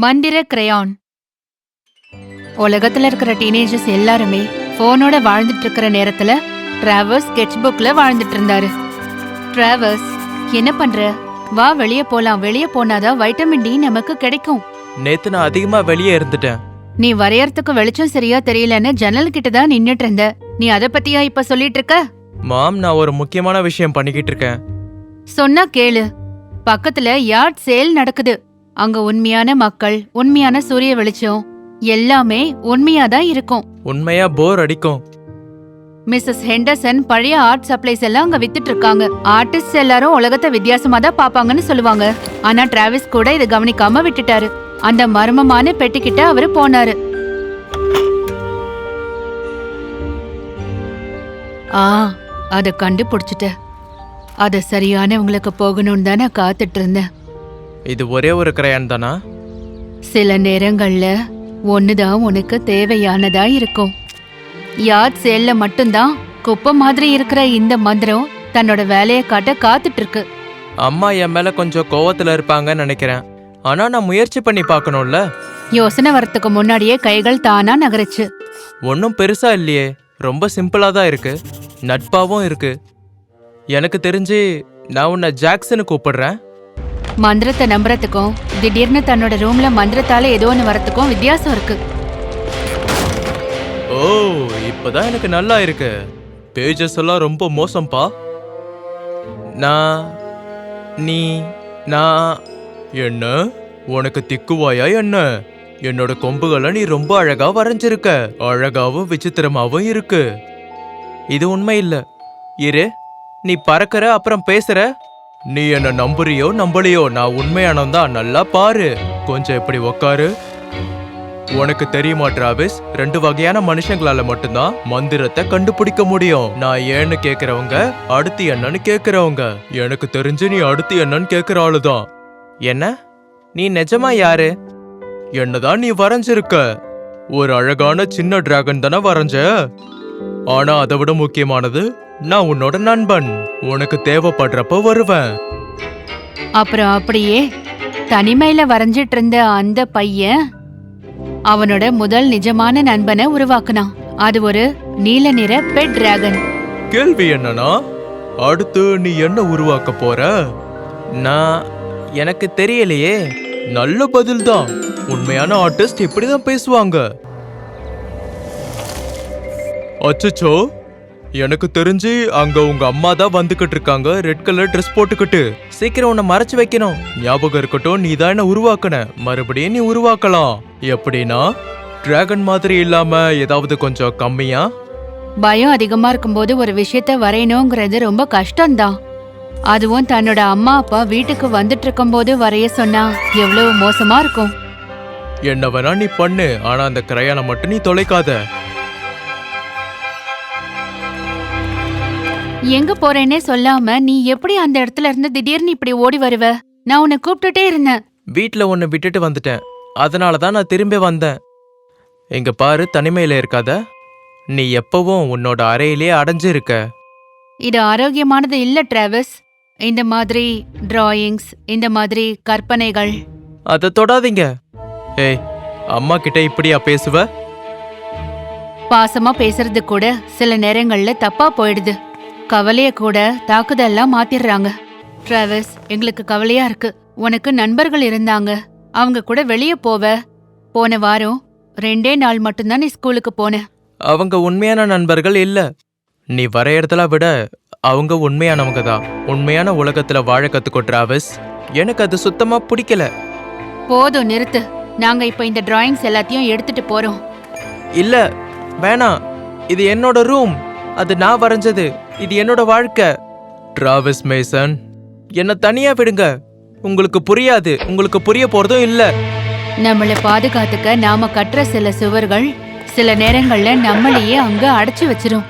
மந்திர கிரையான். உலகத்துல இருக்கிற டீனேஜர்ஸ் எல்லாருமே போனோட வாழ்ந்துட்டு இருக்கிற நேரத்துல டிராவர்ஸ் ஸ்கெட்ச் புக்ல வாழ்ந்துட்டு இருந்தாரு. டிராவர்ஸ், என்ன பண்ற? வா வெளியே போலாம். வெளியே போனாதான் வைட்டமின் டி நமக்கு கிடைக்கும். நேத்து நான் அதிகமா வெளியே இருந்துட்டேன். நீ வரையறதுக்கு வெளிச்சம் சரியா தெரியலன்னு ஜன்னல் கிட்ட தான் நின்னுட்டு இருந்த. நீ அத பத்தியா இப்ப சொல்லிட்டு இருக்க? மாம், நான் ஒரு முக்கியமான விஷயம் பண்ணிக்கிட்டு இருக்கேன். சொன்னா கேளு. பக்கத்துல யார்ட் சேல் நடக்குது. அங்க உண்மையான மக்கள், உண்மையான சூரிய வெளிச்சம் எல்லாமே உண்மையாதான் இருக்கும். உண்மையா போர் அடிக்கும். மிஸ்ஸஸ் ஹெண்டர்சன் பழைய ஆர்ட் சப்ளைஸ் எல்லாம் அங்க வித்துட்டு இருக்காங்க. ஆர்டிஸ்ட் எல்லாரும் உலகத்தை வித்தியாசமா தான் பாப்பாங்கன்னு சொல்லுவாங்க. ஆனா டிராவிஸ் கூட இதை கவனிக்காம விட்டுட்டாரு. அந்த மர்மமான பெட்டிக்கிட்ட அவரு போனாரு. அத கண்டுபிடிச்சிட்ட. அத சரியானவங்களுக்கு போகணும்னு தானே காத்துட்டு இருந்தேன். இது ஒரே ஒரு கிரையான் தானா? சில நேரங்கள்ல ஒண்ணுதான் உனக்கு தேவையானதா இருக்கும். யார்ட் சேல்ல மட்டும்தான் குப்பை மாதிரி இருக்கிற இந்த மந்திரம் தன்னோட வேலையை காட்ட காத்துட்டு இருக்கு. அம்மா என் மேல கொஞ்சம் கோவத்துல இருப்பாங்கன்னு நினைக்கிறேன். ஆனா நான் முயற்சி பண்ணி பார்க்கணும்ல. யோசனை வரத்துக்கு முன்னாடியே கைகள் தானா நகருச்சு. ஒன்னும் பெருசா இல்லையே, ரொம்ப சிம்பிளா தான் இருக்கு. நட்பாவும் இருக்கு. எனக்கு தெரிஞ்சு நான் உன்னை ஜாக்சன்னு கூப்பிடுறேன். மந்திரத்தை நம்புறதுக்கும் திடீர்னு தன்னோட ரூம்ல மந்திரத்தால ஏதோ ஒன்று வரத்துக்கும் வித்தியாசம் இருக்கு. ஓ, இப்பதான் எனக்கு நல்லா இருக்கு. பேஜஸ் எல்லாம் ரொம்ப மோசம்பா. நான் என்ன உனக்கு திக்குவாயா என்ன? என்னோட கொம்புகளை நீ ரொம்ப அழகா வரைஞ்சிருக்க. அழகாவும் விசித்திரமாவும் இருக்கு. இது உண்மை இல்ல. இரு, நீ பறக்கிற அப்புறம் பேசுற. நீ என்ன நம்புறியோ நம்பலையோ, நான் உண்மையானதான். நல்லா பாரு. கொஞ்சம் இப்படி உக்காரு. உனக்கு தெரியுமா டிராவிஸ், 2 வகையான மனுஷங்களால மட்டும்தான் மந்திரத்தை கண்டுபிடிக்க முடியும். நான் ஏன்னு கேக்குறவங்க, அடுத்து என்னன்னு கேக்குறவங்க. எனக்கு தெரிஞ்சு நீ அடுத்து என்னன்னு கேக்குற ஆளுதான். என்ன? நீ நிஜமா யாரு? என்னதான் நீ வரைஞ்சிருக்க. ஒரு அழகான சின்ன டிராகன் தானே வரைஞ்ச. ஆனா அதை விட முக்கியமானது, நான் உன்னோட நண்பன். உனக்கு தேவைப்படுறப்ப வருவேன். அப்புறம் அப்படியே தனிமையில வரைஞ்சிட்டு இருந்த அந்த பையன் அவனோட முதல் நிஜமான நண்பனை உருவாக்குனான். அது ஒரு நீல நிற பெட் டிராகன். கேள்வி என்னன்னா, அடுத்து நீ என்ன உருவாக்க போற? எனக்கு தெரியலையே. நல்ல பதில் தான். உண்மையான ஆர்டிஸ்ட் இப்படிதான் பேசுவாங்க. அச்சச்சோ, எனக்கு தெரிஞ்சு அங்க உங்க அம்மா தான் வந்துகிட்டு இருக்காங்க, ரெட் கலர் ட்ரெஸ் போட்டுக்கிட்டு. சீக்கிரம் உன்னை மறைச்சு வைக்கணும். ஞாபகம் இருக்கட்டும், நீ தான் என்ன உருவாக்குன. மறுபடியும் நீ உருவாக்கலாம். எப்படின்னா, டிராகன் மாதிரி இல்லாம ஏதாவது கொஞ்சம் கம்மியா. பயம் அதிகமா இருக்கும்போது ஒரு விஷயத்த வரையணுங்கிறது ரொம்ப கஷ்டம்தான். அதுவும் தன்னோட அம்மா அப்பா வீட்டுக்கு வந்துட்டு இருக்கும் போது வரைய சொன்னா எவ்வளவு மோசமா இருக்கும். என்ன வேணா நீ பண்ணு, ஆனா அந்த கிரையானை மட்டும் நீ தொலைக்காத. எங்க போறேன்னே சொல்லாம நீ எப்படி அந்த இடத்துல இருந்து திடீர்னு இப்படி ஓடி வருவ? நான் உன்னை கூப்பிட்டுட்டே இருந்தேன். வீட்ல உன்னை விட்டுட்டு வந்துட்டேன். அதனாலதான் நான் திரும்பி வந்தேன். எங்க பாரு, தனிமையில இருக்காத. நீ எப்பவும் உன்னோட அறையிலே அடைஞ்சு இருக்க. இது ஆரோக்கியமானது இல்ல டிராவிஸ். இந்த மாதிரி டிராயிங்ஸ், இந்த மாதிரி கற்பனைகள். அதை தொடாதீங்க. ஏய், அம்மா கிட்ட இப்படியா பேசுவ? பாசமா பேசுறது கூட சில நேரங்கள்ல தப்பா போயிடுது. கவலைய கூட தாக்குதல்லாம் மாத்திடுறாங்க. டிராவிஸ், எங்களுக்கு கவலையா இருக்கு. உனக்கு நண்பர்கள் இருந்தாங்க, அவங்க கூட வெளியே போன வாரம் 2 நாள் மட்டும்தான் நீ ஸ்கூலுக்கு போன. அவங்க உண்மையான நண்பர்கள் இல்ல. நீ வரையறதல விட அவங்க உண்மையானவங்க தான். உண்மையான உலகத்துல வாழ கத்துக்கோ டிராவிஸ். எனக்கு அது சுத்தமா பிடிக்கல. போதும், நிறுத்து. நாங்க இப்ப இந்த டிராயிங்ஸ் எல்லாத்தையும் எடுத்துட்டு போறோம். இல்ல, வேணாம். இது என்னோட ரூம். அது நான் வரைஞ்சது. இது என்னோட வாழ்க்கை. டிராவிஸ் மேசன், என்ன தனியா விடுங்க. உங்களுக்கு புரியாது. உங்களுக்கு புரிய போறதும் இல்ல. நம்மள பாதுகாத்துக்க நாம கட்டுற சில சுவர்கள் சில நேரங்கள்ல நம்மளையே அங்க அடைச்சு வச்சிரும்.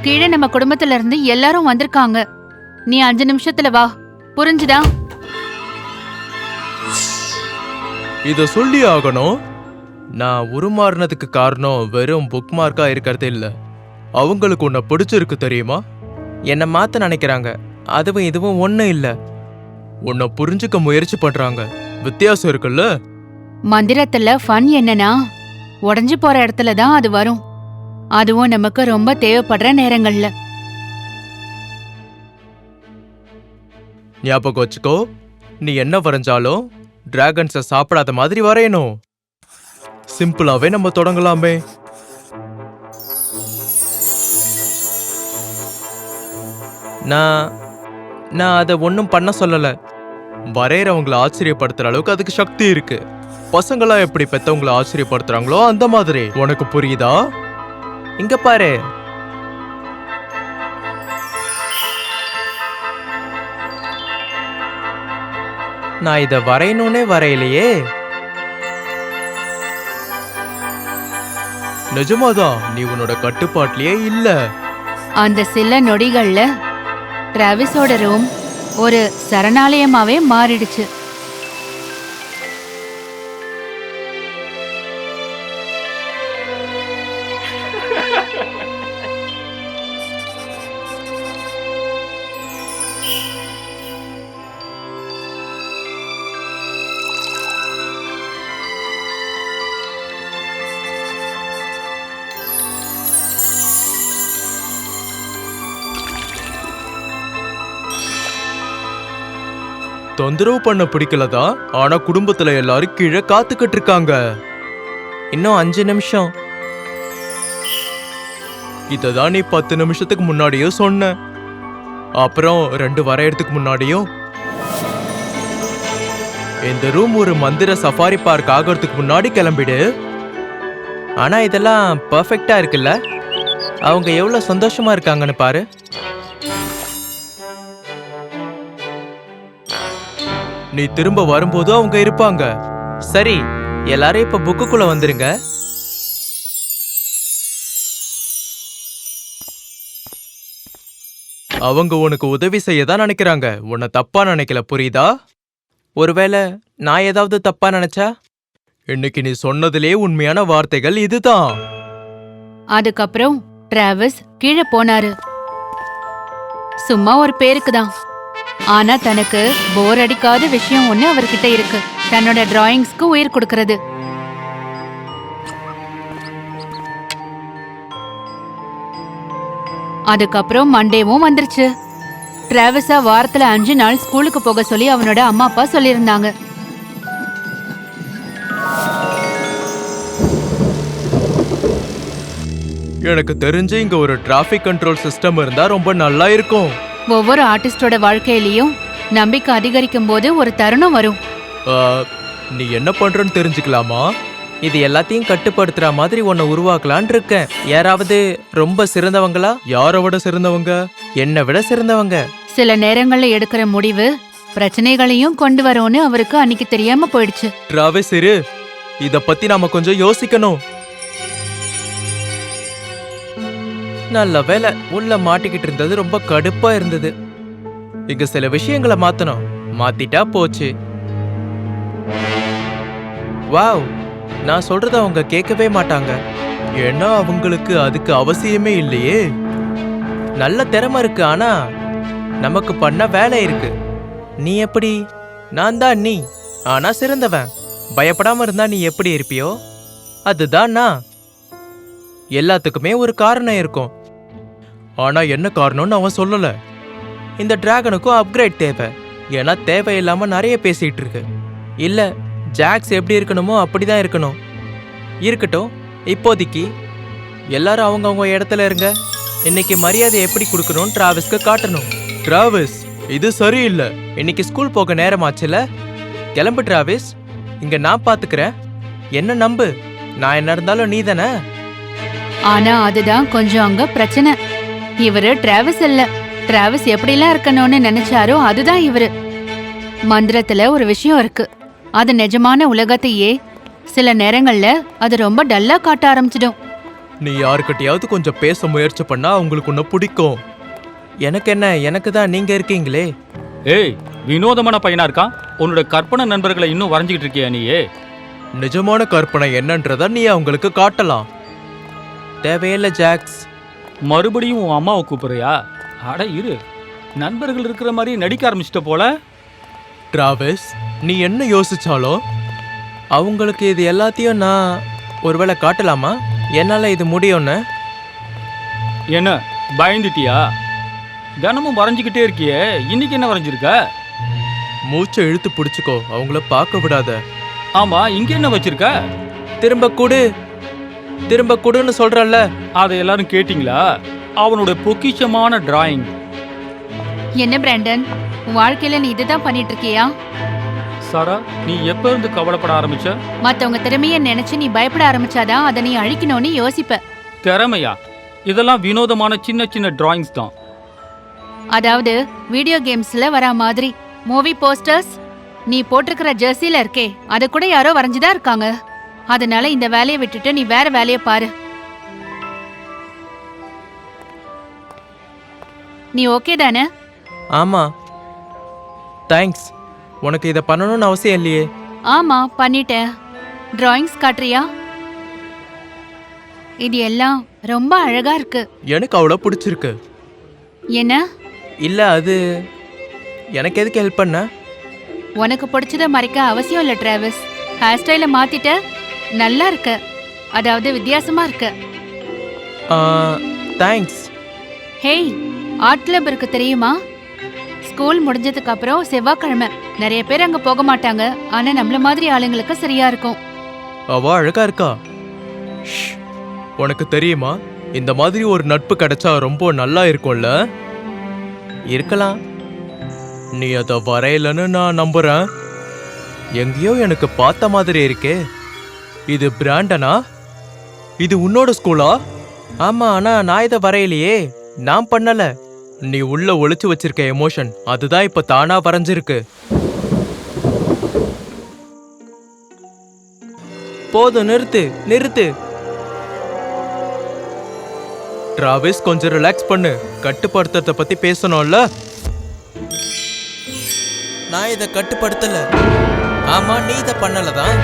கீழே நம்ம குடும்பத்துல இருந்து எல்லாரும் வந்திருக்காங்க. நீ 5 நிமிஷத்துல வா, புரிஞ்சுதா? இத சொல்லி ஆகணும். நான் உருமாறினதுக்கு காரணம் வெறும் புக் மார்க்கா இருக்கிறது இல்ல. அவங்களுக்கு உன்னை பிடிச்சிருக்கு தெரியுமா? என்னை மாத்த நினைக்கிறாங்க. அதுவும் இதுவும் ஒன்னும் இல்ல. உன்னை புரிஞ்சுக்க முயற்சி பண்றாங்க. வித்தியாசம் இருக்குல்ல? மந்திரத்துல ஃபன் என்னன்னா உடைஞ்சு போற இடத்துல தான் அது வரும். அதுவும் நமக்கு ரொம்ப தேவைப்படுற நேரங்கள்ல. ஞாபகம் வச்சுக்கோ, நீ என்ன வரைஞ்சாலும் டிராகன்ஸை சாப்பிடாத மாதிரி வரையணும். சிம்பிளாவே நம்ம தொடங்கலாமே. நான் அதை ஒன்றும் பண்ண சொல்லல. வரைகிறவங்களை ஆச்சரியப்படுத்துற அளவுக்கு அதுக்கு சக்தி இருக்கு. பசங்களா எப்படி பெத்தவங்களை ஆச்சரியப்படுத்துறாங்களோ அந்த மாதிரி. உனக்கு புரியுதா? இங்க பாரு. நான் இதை வரையணும்னே வரையலையே. நிஜமாதான், நீ உன்னோட கட்டுப்பாட்டிலேயே இல்ல. அந்த சில நொடிகள்ல டிராவிஸோட ரூம் ஒரு சரணாலயமாவே மாறிடுச்சு. தொந்தரவு பண்ண பிடிக்கலதான், ஆனா குடும்பத்துல எல்லாரும் கீழே காத்துக்கிட்டு இருக்காங்க. இன்னும் 5 நிமிஷம். இததான் நீ 10 நிமிஷத்துக்கு முன்னாடியோ சொன்ன. அப்புறம் 2 வரையறதுக்கு முன்னாடியும். இந்த ரூம் ஒரு மந்திர சஃபாரி பார்க் ஆகிறதுக்கு முன்னாடி கிளம்பிடு. ஆனா இதெல்லாம் பர்ஃபெக்டா இருக்குல்ல? அவங்க எவ்வளவு சந்தோஷமா இருக்காங்கன்னு பாரு. நீ திரும்ப வரும்போது அவங்க இருப்பாங்க. சரி, எல்லாரும் இப்ப புக்குக்குள்ள வந்துருங்க. அவங்க உனக்கு உதவி செய்ய தான் நினைக்கிறாங்க, உன்னை தப்பா நினைக்கல, புரியுதா? ஒருவேளை நான் ஏதாவது தப்பா நினைச்சா? இன்னைக்கு நீ சொன்னதிலே உண்மையான வார்த்தைகள் இதுதான். அதுக்கப்புறம் டிராவிஸ் கீழே போனாரு. சும்மா ஒரு பேருக்கு தான். ஆனா தனக்கு போர் அடிக்காத விஷயம் ஒண்ணு அவர்கிட்ட இருக்கு. தன்னோட டிராயிங்ஸ்க்கு உயிர் கொடுக்கறது. அதுக்கப்புறம் மண்டேவும் வந்துருச்சு. டிராவிஸா வாரத்துல 5 நாள் ஸ்கூலுக்கு போக சொல்லி அவனோட அம்மா அப்பா சொல்லியிருந்தாங்க. எனக்கு தெரிஞ்சு இங்க ஒரு டிராஃபிக் கண்ட்ரோல் சிஸ்டம் இருந்தா ரொம்ப நல்லா இருக்கும். ஒவ்வொரு ஆர்டிஸ்டோட வாழ்க்கையிலயும் நம்பிக்கை அதிகரிக்கும் போது ஒரு தருணம் வரும். நீ என்ன பண்றன்னு தெரிஞ்சுக்கலாமா? இது எல்லாத்தையும் கட்டுப்படுத்துற மாதிரி உன்னை உருவாக்கலான் இருக்கேன். யாராவது ரொம்ப சிறந்தவங்களா? யாரை விட சிறந்தவங்க? என்னை விட சிறந்தவங்க. சில நேரங்கள்ல எடுக்கிற முடிவு பிரச்சனைகளையும் கொண்டு வரும்னு அவருக்கு அன்னைக்கு தெரியாம போயிடுச்சு. டிராவிஸ் இரு, இத பத்தி நாம கொஞ்சம் யோசிக்கணும். நல்ல வேலை, உள்ள மாட்டிக்கிட்டு இருந்தது ரொம்ப கடுப்பா இருந்தது. இங்க சில விஷயங்களை மாத்தணும். மாத்திட்டா போச்சு. வாவ், நான் சொல்றத அவங்க கேட்கவே மாட்டாங்க. ஏன்னா அவங்களுக்கு அதுக்கு அவசியமே இல்லையே. நல்ல திறமை இருக்கு, ஆனா நமக்கு பண்ண வேலை இருக்கு. நீ எப்படி? நான் தான் நீ, ஆனா சிறந்தவன். பயப்படாம இருந்தா நீ எப்படி இருப்பியோ அதுதான் நான். எல்லாத்துக்குமே ஒரு காரணம் இருக்கும். ஆனா என்ன காரணம்னு அவன் சொல்லல. இந்த டிராகனுக்கும் அப்கிரேட் தேவை. ஏன்னா தேவையில்லாம நிறைய பேசிட்டு இருக்கு. இல்ல, ஜாக்ஸ் எப்படி இருக்கணுமோ அப்படிதான் இருக்கணும். இருக்கட்டும், இப்போதைக்கு எல்லாரும் அவங்கவுங்க இடத்துல இருங்க. இன்னைக்கு மரியாதை எப்படி கொடுக்கணும்னு டிராவிஸ்க்கு காட்டணும். டிராவிஸ், இது சரியில்லை. இன்னைக்கு ஸ்கூல் போக நேரமாச்சுல. கிளம்பு டிராவிஸ், இங்க நான் பாத்துக்கிறேன். என்ன நம்பு, நான் என்ன இருந்தாலும் நீ தானே. ஆனா அதுதான் கொஞ்சம் அங்க பிரச்சனை. இவரு டிராவிஸ் இல்ல. டிராவிஸ் எப்படிலாம் இருக்கணும்னு நினைச்சாரோ அதுதான் இவரு. மந்திரத்துல ஒரு விஷயம் இருக்கு. அது நிஜமான உலகத்தையே சில நேரங்கள்ல அது ரொம்ப டல்லா காட்ட ஆரம்பிச்சிடும். நீ யாருக்கிட்டையாவது கொஞ்சம் பேச முயற்சி பண்ணா அவங்களுக்கு உன்னை பிடிக்கும். எனக்கு என்ன, எனக்கு தான் நீங்க இருக்கீங்களே. ஏய், வினோதமான பையனா இருக்கான். உன்னோட கற்பனை நண்பர்களை இன்னும் வரைஞ்சிக்கிட்டு இருக்கியா நீயே? நிஜமான கற்பனை என்னன்றத நீ அவங்களுக்கு காட்டலாம். தேவையில்ல ஜாக்ஸ். மறுபடியும் உன் அம்மாவை கூப்பிடுறியா? அட இரு, நண்பர்கள் இருக்கிற மாதிரி நடிக்க ஆரம்பிச்சிட்ட போல. டிராவிஸ், நீ என்ன யோசிச்சாலும் அவங்களுக்கு இது எல்லாத்தையும் நான் ஒருவேளை காட்டலாமா? என்னால இது முடியும்னு. என்ன பயந்துட்டியா? தினமும் வரைஞ்சிக்கிட்டே இருக்கியே, இன்னைக்கு என்ன வரைஞ்சிருக்க? மூச்சை இழுத்து பிடிச்சுக்கோ, அவங்கள பார்க்க விடாத. ஆமா, இங்க என்ன வச்சிருக்க? திரும்ப கொடு, திரும்ப கொடுன்னு சொல்றல்ல. அதை எல்லாரும் கேட்டிங்களா? அவனோட பொக்கிஷமான டிராயிங். என்ன பிராண்டன், உன் வாழ்க்கையில நீ இதுதான் பண்ணிட்டு இருக்கியா? சாரா, நீ எப்ப இருந்து கவலைப்பட ஆரம்பிச்ச? மத்தவங்க திறமைய நினைச்சு நீ பயப்பட ஆரம்பிச்சாதான் அதை நீ அழிக்கணும்னு யோசிப்ப. திறமையா? இதெல்லாம் வினோதமான சின்ன சின்ன டிராயிங்ஸ் தான். அதாவது வீடியோ கேம்ஸ்ல வரா மாதிரி. மூவி போஸ்டர்ஸ் நீ போட்டிருக்கிற ஜெர்சில இருக்கே, அது கூட யாரோ வரைஞ்சுதான் இருக்காங்க. அதனால இந்த வேலையை விட்டுட்டு நீ வேற வேலையை பாரு. நீ ஓகே தானே? ஆமா, தேங்க்ஸ். உனக்கு இதை பண்ணணும்னு அவசியம் இல்லையே. ஆமா, பண்ணிட்டேன். டிராயிங்ஸ் காட்டுறியா? இது எல்லாம் ரொம்ப அழகா இருக்கு. எனக்கு அவ்வளோ பிடிச்சிருக்கு. என்ன? இல்ல, அது எனக்கு எதுக்கு ஹெல்ப் பண்ண? உனக்கு பிடிச்சத மறைக்க அவசியம் இல்ல டிராவிஸ். ஹேர் ஸ்டைல மாத்திட்ட, நல்லா இருக்க. அதாவது வித்தியாசமா இருக்க. தேங்க்ஸ். ஹேய், ஆர்ட் கிளப் இருக்கு தெரியுமா? ஸ்கூல் முடிஞ்சதுக்கு அப்புறம் செவ்வாய்க்கிழமை நிறைய பேர் அங்க போக மாட்டாங்க. ஆனா நம்மள மாதிரி ஆளுங்களுக்கு சரியா இருக்கும். அவ அழகா இருக்கா. ஷ், உனக்கு தெரியுமா, இந்த மாதிரி ஒரு நட்பு கிடைச்சா ரொம்ப நல்லா இருக்கும்ல. இருக்கலாம். நீ அதை வரையலன்னு நான் நம்புறேன். எங்கேயோ எனக்கு பார்த்த மாதிரி இருக்கே. இது பிராண்டனா? இது உன்னோட ஸ்கூலா? ஆமா, ஆனா நான் இதை வரையலையே. நான் பண்ணல. நீ உள்ள ஒளிச்சு வச்சிருக்க எமோஷன் அதுதான் இப்ப தானா வரைஞ்சிருக்கு. போதும், நிறுத்து நிறுத்து. டிராவிஸ், கொஞ்சம் ரிலாக்ஸ் பண்ணு. கட்டுப்படுத்தத்தை பத்தி பேசணும்ல. நான் இதை கட்டுப்படுத்தல. ஆமா, நீ இதை பண்ணலதான்.